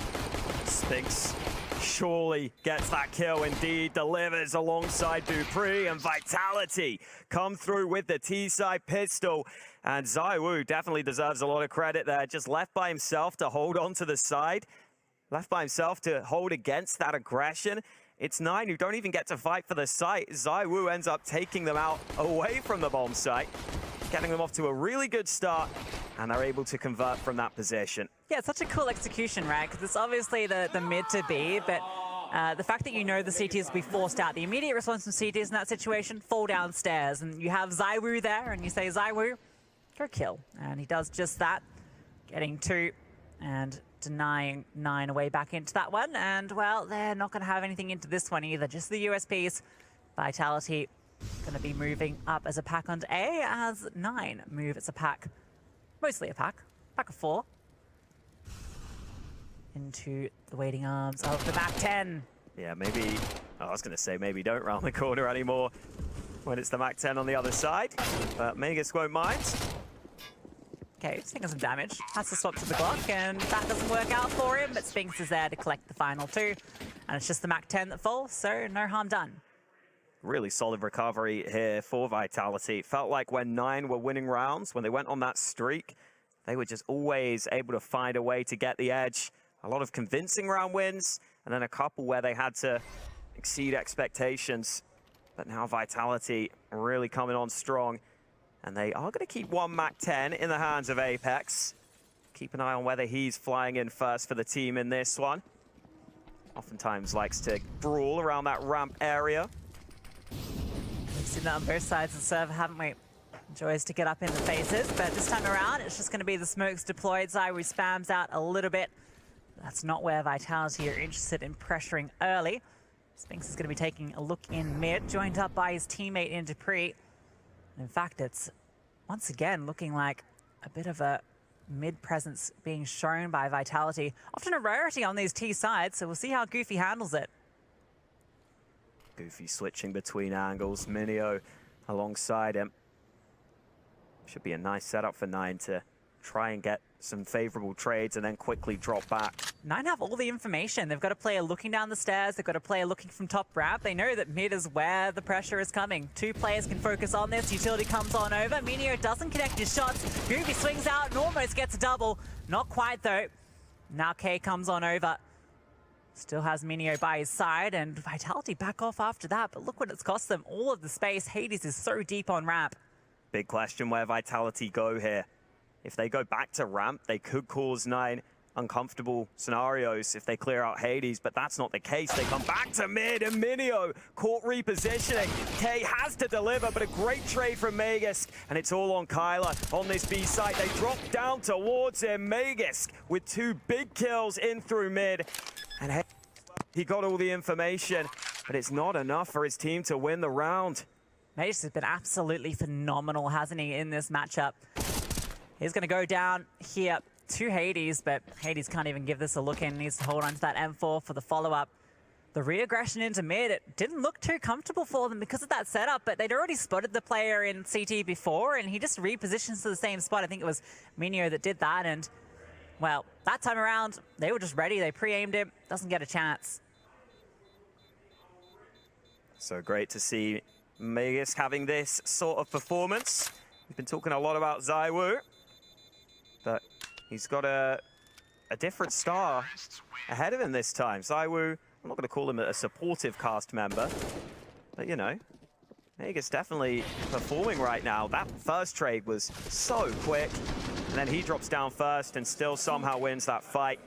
Spinks surely gets that kill, indeed delivers alongside Dupree, and Vitality come through with the T-side pistol, and ZywOo definitely deserves a lot of credit there, just left by himself to hold on to the side, left by himself to hold against that aggression. It's 9 who don't even get to fight for the site. ZywOo ends up taking them out away from the bomb site, getting them off to a really good start, and they're able to convert from that position. Yeah, it's such a cool execution, right? Because it's obviously the mid to B, but the fact that you know the CTs will be forced out, the immediate response from CTs in that situation, fall downstairs. And you have ZywOo there, and you say, ZywOo, go kill. And he does just that, getting 2 and denying 9 away back into that one. And, well, they're not going to have anything into this one either, just the USPs. Vitality going to be moving up as a pack onto A, as 9 move as a pack, mostly a pack of 4. Into the waiting arms of the Mac 10. Yeah, maybe, I was going to say maybe don't round the corner anymore when it's the Mac 10 on the other side, but Magus won't mind. Okay, he's taking some damage. Has to swap to the Glock, and that doesn't work out for him, but Spinks is there to collect the final 2. And it's just the Mac 10 that falls, so no harm done. Really solid recovery here for Vitality. It felt like when 9 were winning rounds, when they went on that streak, they were just always able to find a way to get the edge. A lot of convincing round wins, and then a couple where they had to exceed expectations. But now Vitality really coming on strong, and they are going to keep one Mac 10 in the hands of Apex. Keep an eye on whether he's flying in first for the team in this one. Oftentimes likes to brawl around that ramp area. Seen that on both sides of the server, haven't we? Enjoys to get up in the faces, but this time around, it's just going to be the smokes deployed. ZywOo spams out a little bit. That's not where Vitality are interested in pressuring early. Spinks is going to be taking a look in mid, joined up by his teammate in Dupree. In fact, it's once again looking like a bit of a mid presence being shown by Vitality. Often a rarity on these T sides, so we'll see how Goofy handles it. Goofy switching between angles, Minio alongside him. Should be a nice setup for 9 to try and get some favorable trades and then quickly drop back. 9 have all the information. They've got a player looking down the stairs. They've got a player looking from top ramp. They know that mid is where the pressure is coming. 2 players can focus on this. Utility comes on over. Minio doesn't connect his shots. Goofy swings out and almost gets a double. Not quite though. Now K comes on over. Still has Minio by his side and Vitality back off after that. But look what it's cost them. All of the space. Hades is so deep on ramp. Big question where Vitality go here. If they go back to ramp, they could cause 9 uncomfortable scenarios if they clear out Hades, but that's not the case. They come back to mid and Minio caught repositioning. K has to deliver, but a great trade from Magisk, and it's all on Kyler on this B side. They drop down towards him. Magisk with 2 big kills in through mid, and he got all the information, but it's not enough for his team to win the round. Magisk has been absolutely phenomenal, hasn't he, in this matchup? He's going to go down here to Hades, but Hades can't even give this a look in. Needs to hold on to that M4 for the follow-up. The re-aggression into mid, it didn't look too comfortable for them because of that setup, but they'd already spotted the player in CT before, and he just repositions to the same spot. I think it was Minio that did that, and, well, that time around, they were just ready. They pre-aimed him. Doesn't get a chance. So great to see Magisk having this sort of performance. We've been talking a lot about ZywOo, but he's got a different star ahead of him this time. ZywOo, I'm not going to call him a supportive cast member, but you know, Magisk definitely performing right now. That first trade was so quick, and then he drops down first and still somehow wins that fight.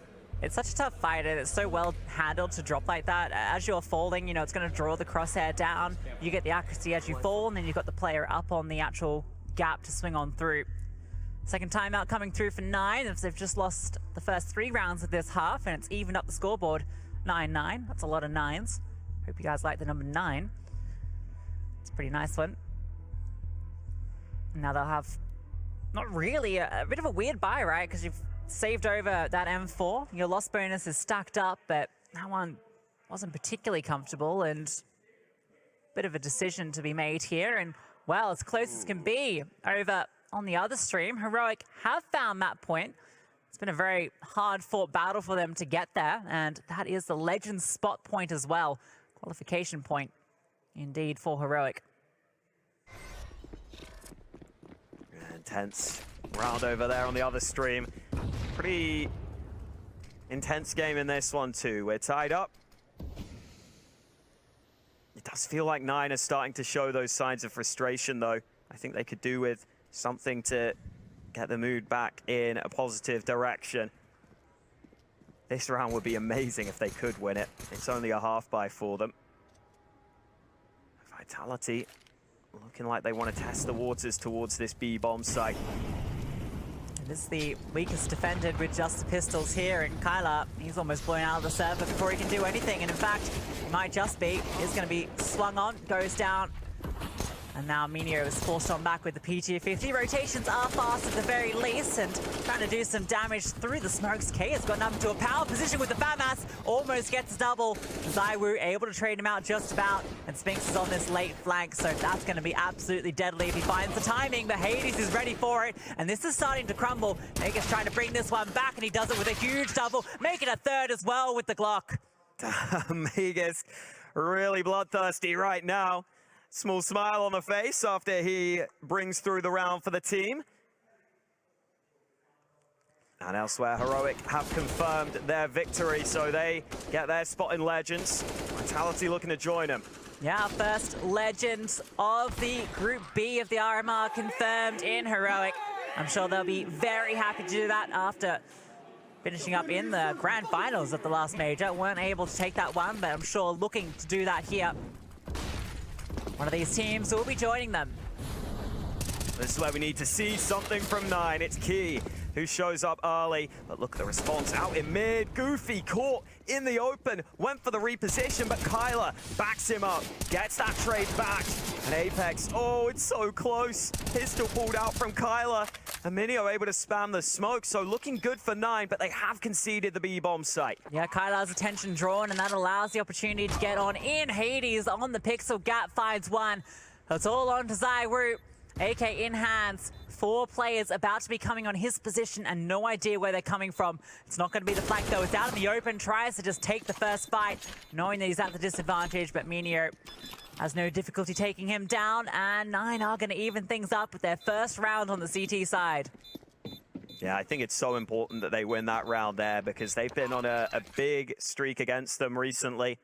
It's such a tough fight, and it's so well handled to drop like that. As you're falling, you know, it's going to draw the crosshair down. You get the accuracy as you fall, and then you've got the player up on the actual gap to swing on through. Second timeout coming through for 9. They've just lost the first 3 rounds of this half, and it's evened up the scoreboard 9-9. That's a lot of 9s. Hope you guys like the number 9. It's a pretty nice one. Now they'll have not really a bit of a weird buy, right? Because you've saved over that M4. Your loss bonus is stacked up, but that one wasn't particularly comfortable, and a bit of a decision to be made here. And, well, as close as can be over on the other stream, Heroic have found that point. It's been a very hard-fought battle for them to get there, and that is the Legends spot point as well. Qualification point, indeed, for Heroic. Intense round over there on the other stream. Pretty intense game in this one too. We're tied up. It does feel like 9 is starting to show those signs of frustration though. I think they could do with something to get the mood back in a positive direction. This round would be amazing if they could win it. It's only a half buy for them. Vitality looking like they want to test the waters towards this B-bomb site. This is the weakest defended with just the pistols here, and Kyler, he's almost blown out of the server before he can do anything, and in fact, he might just be. Is going to be swung on, goes down, and now Minio is forced on back with the P250. Rotations are fast at the very least, and trying to do some damage through the smokes. K has gotten up into a power position with the FAMAS, almost gets double. ZywOo able to trade him out just about, and Spinks is on this late flank, so that's going to be absolutely deadly if he finds the timing, but Hades is ready for it, and this is starting to crumble. Mega's trying to bring this one back, and he does it with a huge double, making a third as well with the Glock. Megas really bloodthirsty right now. Small smile on the face after he brings through the round for the team. And elsewhere, Heroic have confirmed their victory, so they get their spot in Legends. Vitality looking to join them. Yeah, first Legends of the Group B of the RMR confirmed in Heroic. I'm sure they'll be very happy to do that after finishing up in the grand finals of the last major. Weren't able to take that one, but I'm sure looking to do that here. One of these teams will be joining them. This is where we need to see something from 9. It's Key who shows up early. But look at the response out in mid. Goofy caught in the open. Went for the reposition, but Kyler backs him up. Gets that trade back. And Apex, oh, it's so close. Pistol pulled out from Kyler. And Minio able to spam the smoke. So looking good for 9, but they have conceded the B-bomb site. Yeah, Kyler's attention drawn, and that allows the opportunity to get on in. Hades on the pixel gap finds one. That's all on to ZywOo. AK in hands. 4 players about to be coming on his position and no idea where they're coming from. It's not going to be the flank though. It's out in the open. Tries to just take the first fight, knowing that he's at the disadvantage. But Minio has no difficulty taking him down. And 9 are going to even things up with their first round on the CT side. Yeah, I think it's so important that they win that round there because they've been on a big streak against them recently.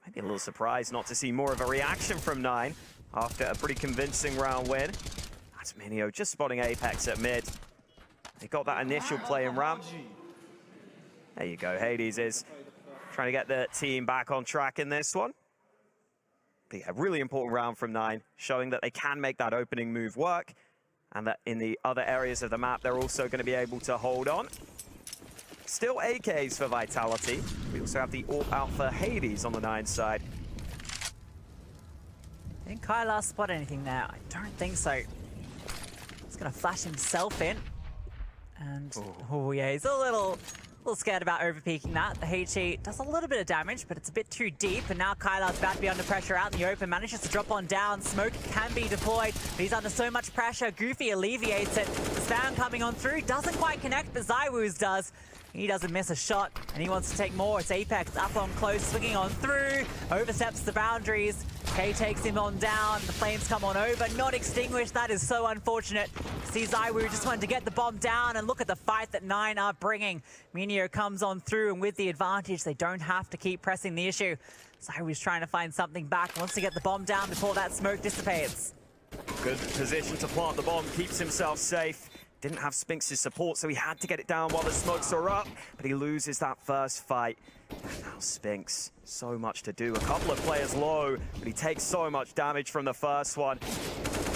Maybe a little surprised not to see more of a reaction from 9 after a pretty convincing round win. That's Minio just spotting Apex at mid. They got that initial play in ramp. There you go, Hades is trying to get the team back on track in this one. But yeah, really important round from 9, showing that they can make that opening move work, and that in the other areas of the map, they're also going to be able to hold on. Still AKs for Vitality. We also have the AWP out for Hades on the 9 side. Didn't Kyler spot anything there? I don't think so. He's going to flash himself in. And, oh yeah, he's a little scared about overpeaking that. The HE does a little bit of damage, but it's a bit too deep. And now Kyler's about to be under pressure out in the open. Manages to drop on down. Smoke can be deployed, but he's under so much pressure. Goofy alleviates it. The spam coming on through. Doesn't quite connect, but ZywOo's does. He doesn't miss a shot, and he wants to take more. It's Apex up on close, swinging on through. Oversteps the boundaries. K takes him on down. The flames come on over, not extinguished. That is so unfortunate. See, ZywOo just wanted to get the bomb down, and look at the fight that 9 are bringing. Minio comes on through, and with the advantage, they don't have to keep pressing the issue. ZywOo's trying to find something back, wants to get the bomb down before that smoke dissipates. Good position to plant the bomb, keeps himself safe. Didn't have Spinks' support, so he had to get it down while the smokes are up, but he loses that first fight. And now Spinks, so much to do. A couple of players low, but he takes so much damage from the first one.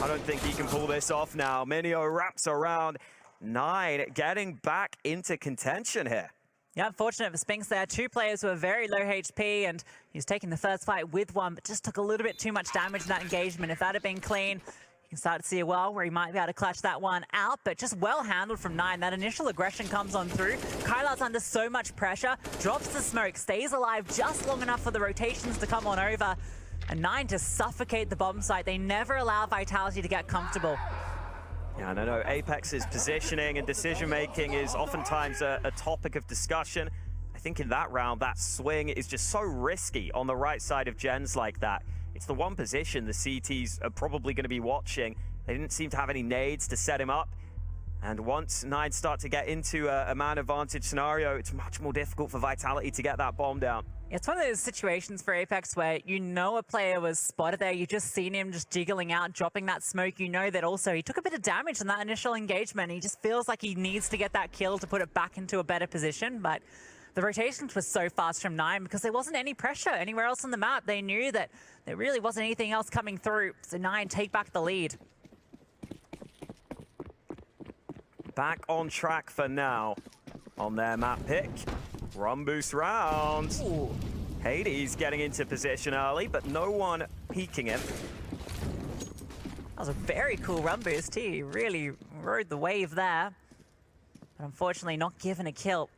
I don't think he can pull this off now. Minio wraps around 9, getting back into contention here. Yeah, unfortunate for Spinks there. 2 players who are very low HP, and he's taking the first fight with one, but just took a little bit too much damage in that engagement. If that had been clean, you can start to see a well where he might be able to clutch that one out, but just well handled from 9. That initial aggression comes on through. Kyler's under so much pressure, drops the smoke, stays alive just long enough for the rotations to come on over. And 9 to suffocate the bomb site. They never allow Vitality to get comfortable. Yeah, and I know Apex's positioning and decision-making is oftentimes a topic of discussion. I think in that round, that swing is just so risky on the right side of gens like that. It's the one position the CTs are probably going to be watching. They didn't seem to have any nades to set him up. And once 9 start to get into a man advantage scenario, it's much more difficult for Vitality to get that bomb down. It's one of those situations for Apex where you know a player was spotted there, you just seen him just jiggling out, dropping that smoke. You know that also he took a bit of damage in that initial engagement. He just feels like he needs to get that kill to put it back into a better position, but the rotations were so fast from 9 because there wasn't any pressure anywhere else on the map. They knew that there really wasn't anything else coming through, so 9 take back the lead. Back on track for now on their map pick. Run boost round. Ooh. Hades getting into position early, but no one peeking him. That was a very cool run boost. He really rode the wave there, but unfortunately not given a kill.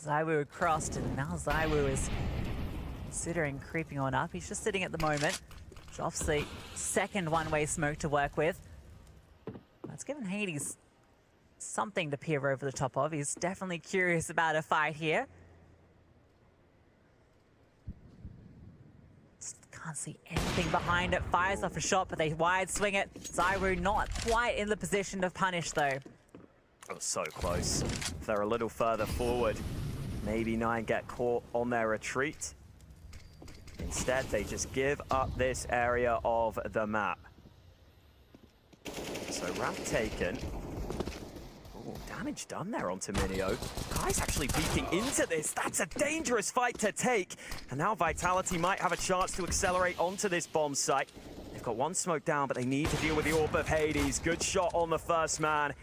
ZywOo crossed, and now ZywOo is considering creeping on up. He's just sitting at the moment. Drops the second one-way smoke to work with. That's given Hades something to peer over the top of. He's definitely curious about a fight here. Just can't see anything behind it. Fires off a shot, but they wide swing it. ZywOo not quite in the position to punish, though. Oh, so close. If they're a little further forward, maybe 9 get caught on their retreat. Instead, they just give up this area of the map. So ramp taken. Ooh, damage done there onto Minio. Kai's actually peeking into this. That's a dangerous fight to take. And now Vitality might have a chance to accelerate onto this bomb site. They've got one smoke down, but they need to deal with the Orb of Hades. Good shot on the first man.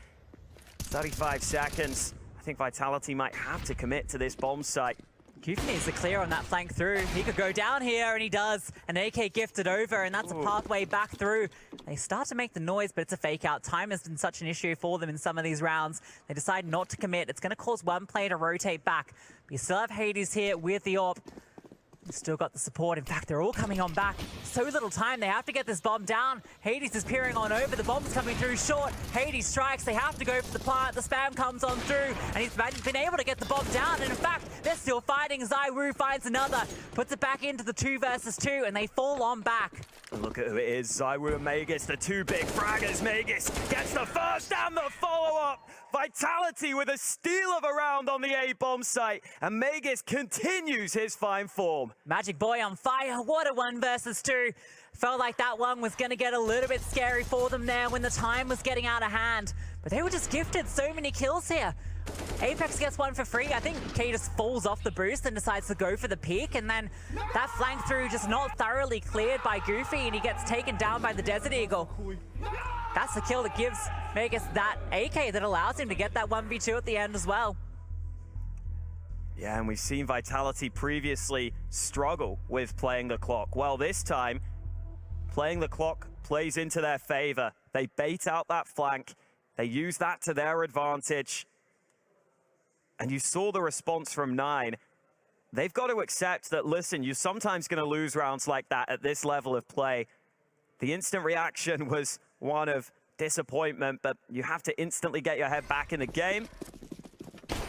35 seconds. I think Vitality might have to commit to this bomb site. Goofy needs to clear on that flank through. He could go down here, and he does. An AK gifted over, and that's a pathway back through. They start to make the noise, but it's a fake out. Time has been such an issue for them in some of these rounds. They decide not to commit. It's going to cause one player to rotate back. But you still have Hades here with the AWP. They've still got the support. In fact, they're all coming on back. So little time. They have to get this bomb down. Hades is peering on over. The bomb's coming through short. Hades strikes. They have to go for the plant. The spam comes on through, and he's been able to get the bomb down. And in fact, they're still fighting. ZywOo finds another, puts it back into the 2 versus 2, and they fall on back. And look at who it is. ZywOo and Magus, the two big fraggers. Magus gets the first and the follow-up. Vitality with a steal of a round on the A bomb site, and Magus continues his fine form. Magic Boy on fire. What a 1 versus 2. Felt like that one was going to get a little bit scary for them there when the time was getting out of hand. But they were just gifted so many kills here. Apex gets one for free. I think K just falls off the boost and decides to go for the peak, and then that flank through just not thoroughly cleared by Goofy, and he gets taken down by the Desert Eagle. That's the kill that gives Magus that AK that allows him to get that 1v2 at the end as well. Yeah, and we've seen Vitality previously struggle with playing the clock. Well, this time, playing the clock plays into their favor. They bait out that flank. They use that to their advantage. And you saw the response from 9. They've got to accept that, listen, you're sometimes going to lose rounds like that at this level of play. The instant reaction was one of disappointment, but you have to instantly get your head back in the game.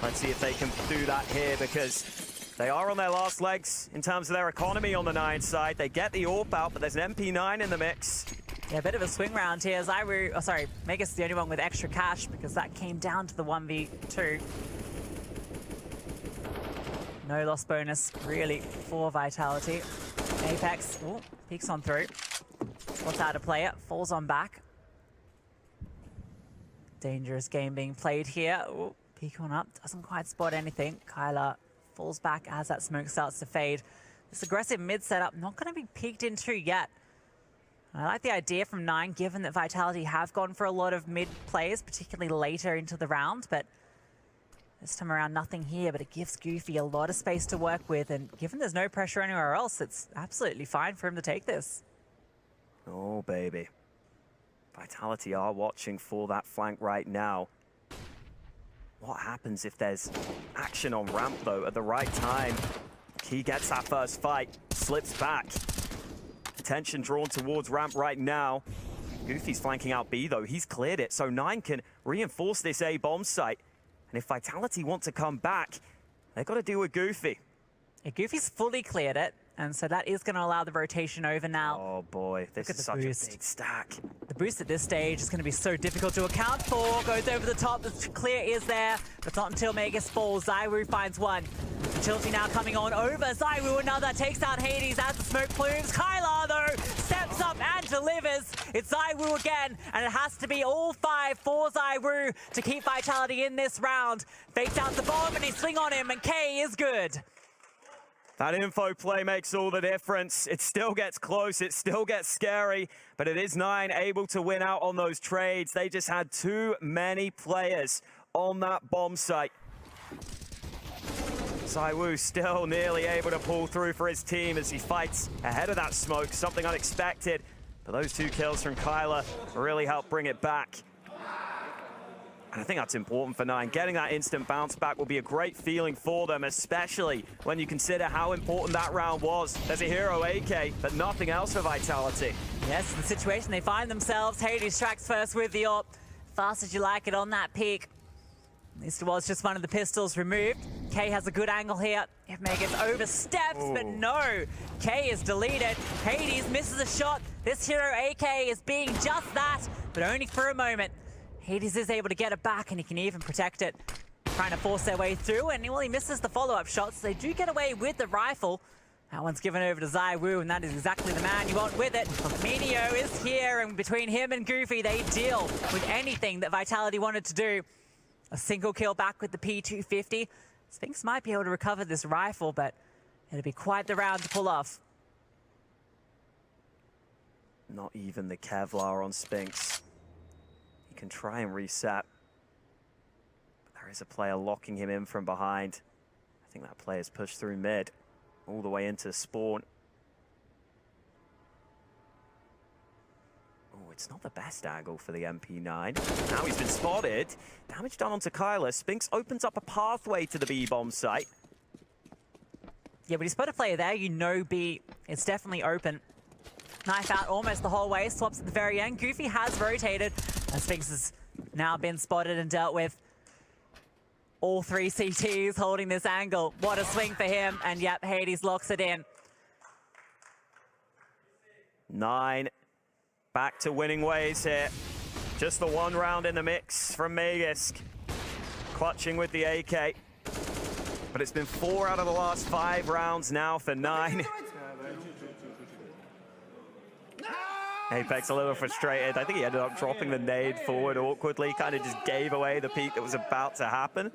Let's see if they can do that here, because they are on their last legs in terms of their economy on the 9 side. They get the AWP out, but there's an MP9 in the mix. Yeah, a bit of a swing round here. ZywOo, oh sorry, Magus is the only one with extra cash because that came down to the 1v2. No loss bonus, really, for Vitality. Apex, ooh, peeks on through. Spots out a player, falls on back. Dangerous game being played here. Ooh, peek on up, doesn't quite spot anything. Kyla falls back as that smoke starts to fade. This aggressive mid setup, not going to be peeked into yet. I like the idea from 9, given that Vitality have gone for a lot of mid plays, particularly later into the round, but this time around, nothing here, but it gives Goofy a lot of space to work with, and given there's no pressure anywhere else, it's absolutely fine for him to take this. Oh, baby. Vitality are watching for that flank right now. What happens if there's action on ramp, though, at the right time? He gets that first fight, slips back. Attention drawn towards ramp right now. Goofy's flanking out B, though. He's cleared it, so 9 can reinforce this A bomb site. And if Vitality want to come back, they've got to deal with Goofy. Yeah, Goofy's fully cleared it, and so that is going to allow the rotation over now. Oh boy, this is such a big stack. The boost at this stage is going to be so difficult to account for. Goes over the top, the clear is there, but it's not until Magus falls. ZywOo finds one. Utility now coming on over. ZywOo another, takes out Hades as the smoke plumes. Kyla, though, steps up and delivers. It's ZywOo again, and it has to be all 5 for ZywOo to keep Vitality in this round. Fakes out the bomb, and he swing on him, and K is good. That info play makes all the difference. It still gets close, it still gets scary, but it is 9 able to win out on those trades. They just had too many players on that bomb site. ZywOo still nearly able to pull through for his team as he fights ahead of that smoke, something unexpected. But those 2 kills from Kyla really help bring it back. And I think that's important for 9. Getting that instant bounce back will be a great feeling for them, especially when you consider how important that round was. There's a hero AK, but nothing else for Vitality. Yes, the situation they find themselves. Hades strikes first with the AWP. Fast as you like it on that peak. At least it was just one of the pistols removed. K has a good angle here. If Magus oversteps, but no. K is deleted. Hades misses a shot. This hero AK is being just that, but only for a moment. Hades is able to get it back, and he can even protect it. Trying to force their way through, and well, he misses the follow-up shots. They do get away with the rifle. That one's given over to ZywOo, and that is exactly the man you want with it. Minio is here, and between him and Goofy, they deal with anything that Vitality wanted to do. A single kill back with the P250. Spinks might be able to recover this rifle, but it'll be quite the round to pull off. Not even the Kevlar on Spinks. He can try and reset. But there is a player locking him in from behind. I think that player's pushed through mid, all the way into spawn. Oh, it's not the best angle for the MP9. Now he's been spotted. Damage done onto Kyler. Spinks opens up a pathway to the B-bomb site. Yeah, but he's put a player there. You know B, it's definitely open. Knife out almost the whole way. Swaps at the very end. Goofy has rotated. And Spinks has now been spotted and dealt with. All 3 CTs holding this angle. What a swing for him. And yep, Hades locks it in. 9. Back to winning ways here. Just the one round in the mix from Magisk. Clutching with the AK. But it's been 4 out of the last 5 rounds now for 9. Apex a little frustrated. I think he ended up dropping the nade forward awkwardly. Kind of just gave away the peek that was about to happen.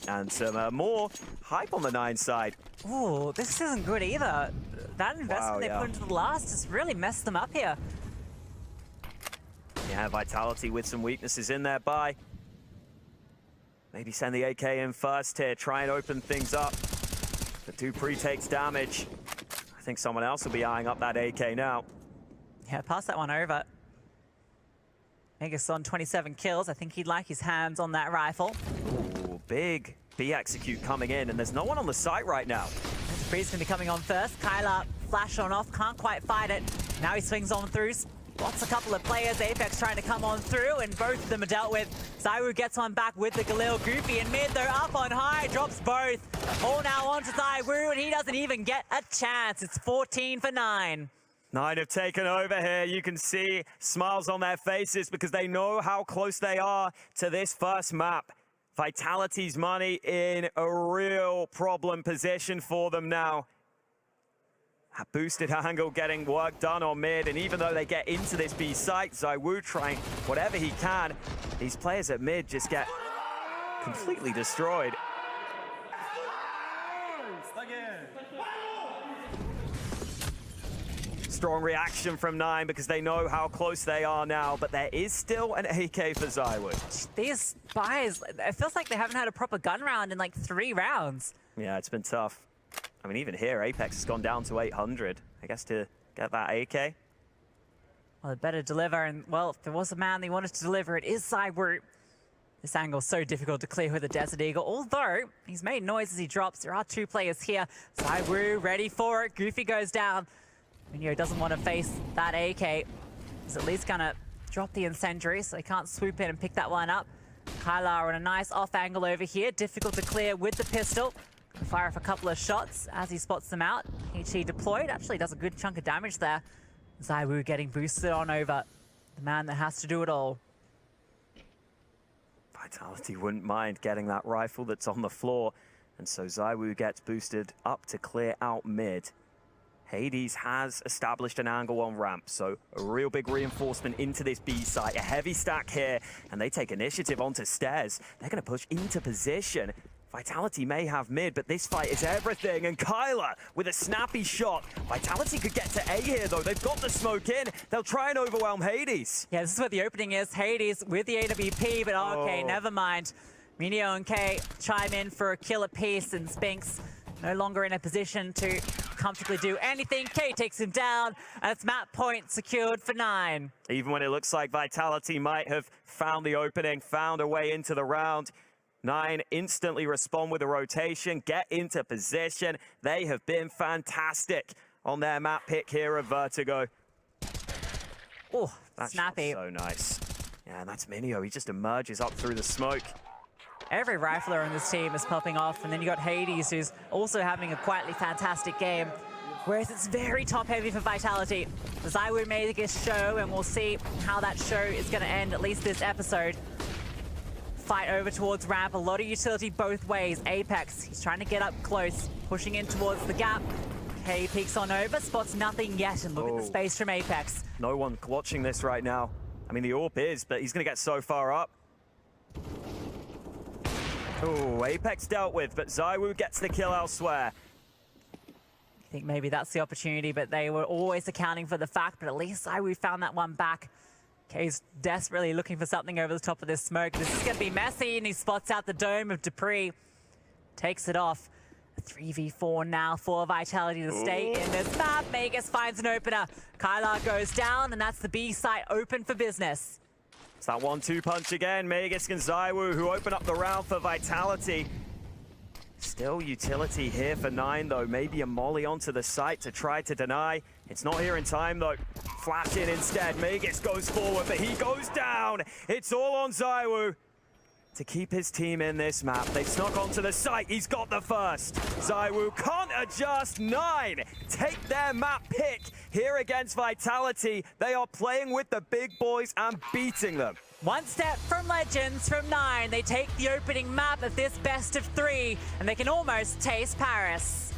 And some more hype on the 9 side. Ooh, this isn't good either. That investment they put into the last has really messed them up here. Yeah, Vitality with some weaknesses in their buy. Maybe send the AK in first here, try and open things up. The Dupree takes damage. I think someone else will be eyeing up that AK now. Yeah, pass that one over. Megas on 27 kills. I think he'd like his hands on that rifle. Ooh, big B execute coming in, and there's no one on the site right now. Dupree's going to be coming on first. Kyler flash on off, can't quite fight it. Now he swings on through. Spots a couple of players. Apex trying to come on through, and both of them are dealt with. Zywoo gets one back with the Galil. Goofy in mid, they're up on high, drops both. All now onto Zywoo, and he doesn't even get a chance. It's 14 for 9. 9 have taken over here. You can see smiles on their faces because they know how close they are to this first map. Vitality's money in a real problem position for them now. That boosted angle getting work done on mid, and even though they get into this B site, Zywoo trying whatever he can. These players at mid just get completely destroyed. Strong reaction from 9 because they know how close they are now, but there is still an AK for Zywoo. These buys, it feels like they haven't had a proper gun round in like 3 rounds. Yeah, it's been tough. I mean, even here, Apex has gone down to 800, I guess, to get that AK. Well, it better deliver, and well, if there was a man they wanted to deliver, it is Zywoo. This angle's so difficult to clear with the Desert Eagle, although he's made noise as he drops. There are 2 players here. Zywoo ready for it. Goofy goes down. Minio doesn't want to face that AK. He's at least gonna drop the incendiary, so he can't swoop in and pick that one up. Kylar on a nice off angle over here. Difficult to clear with the pistol. Gonna fire off a couple of shots as he spots them out. HE deployed, actually does a good chunk of damage there. Zywoo getting boosted on over. The man that has to do it all. Vitality wouldn't mind getting that rifle that's on the floor. And so Zywoo gets boosted up to clear out mid. Hades has established an angle on ramp, so a real big reinforcement into this B site. A heavy stack here, and they take initiative onto stairs. They're going to push into position. Vitality may have mid, but this fight is everything. And Kyler with a snappy shot. Vitality could get to A here, though. They've got the smoke in. They'll try and overwhelm Hades. Yeah, this is where the opening is. Hades with the AWP, but okay, never mind. Minio and K chime in for a kill apiece, and Spinks no longer in a position to comfortably do anything. K takes him down, and it's map point secured for 9. Even when it looks like Vitality might have found the opening, found a way into the round, 9 instantly respond with a rotation, get into position. They have been fantastic on their map pick here of Vertigo. Oh, That's snappy. So nice. Yeah, and that's Minio. He just emerges up through the smoke. Every rifler on this team is popping off, and then you got Hades, who's also having a quietly fantastic game. Whereas it's very top-heavy for Vitality. Zywoo made this show, and we'll see how that show is going to end, at least this episode. Fight over towards ramp, a lot of utility both ways. Apex, he's trying to get up close, pushing in towards the gap. K peeks on over, spots nothing yet, and look at the space from Apex. No one watching this right now. I mean, the AWP is, but he's going to get so far up. Oh, Apex dealt with, but Zywoo gets the kill elsewhere. I think maybe that's the opportunity, but they were always accounting for the fact, but at least Zywoo found that one back. Kay's desperately looking for something over the top of this smoke. This is going to be messy, and he spots out the dome of Dupree. Takes it off. A 3v4 now for Vitality to stay in this map. Magus finds an opener. Kylar goes down, and that's the B site open for business. It's that 1-2 punch again. Magus and Zywoo who open up the round for Vitality. Still utility here for 9, though. Maybe a molly onto the site to try to deny. It's not here in time, though. Flash in instead. Magus goes forward, but he goes down. It's all on Zywoo to keep his team in this map. They snuck onto the site. He's got the first. Zywoo can't adjust. 9 take their map pick here against Vitality. They are playing with the big boys and beating them. One step from Legends from 9. They take the opening map of this best of 3, and they can almost taste Paris.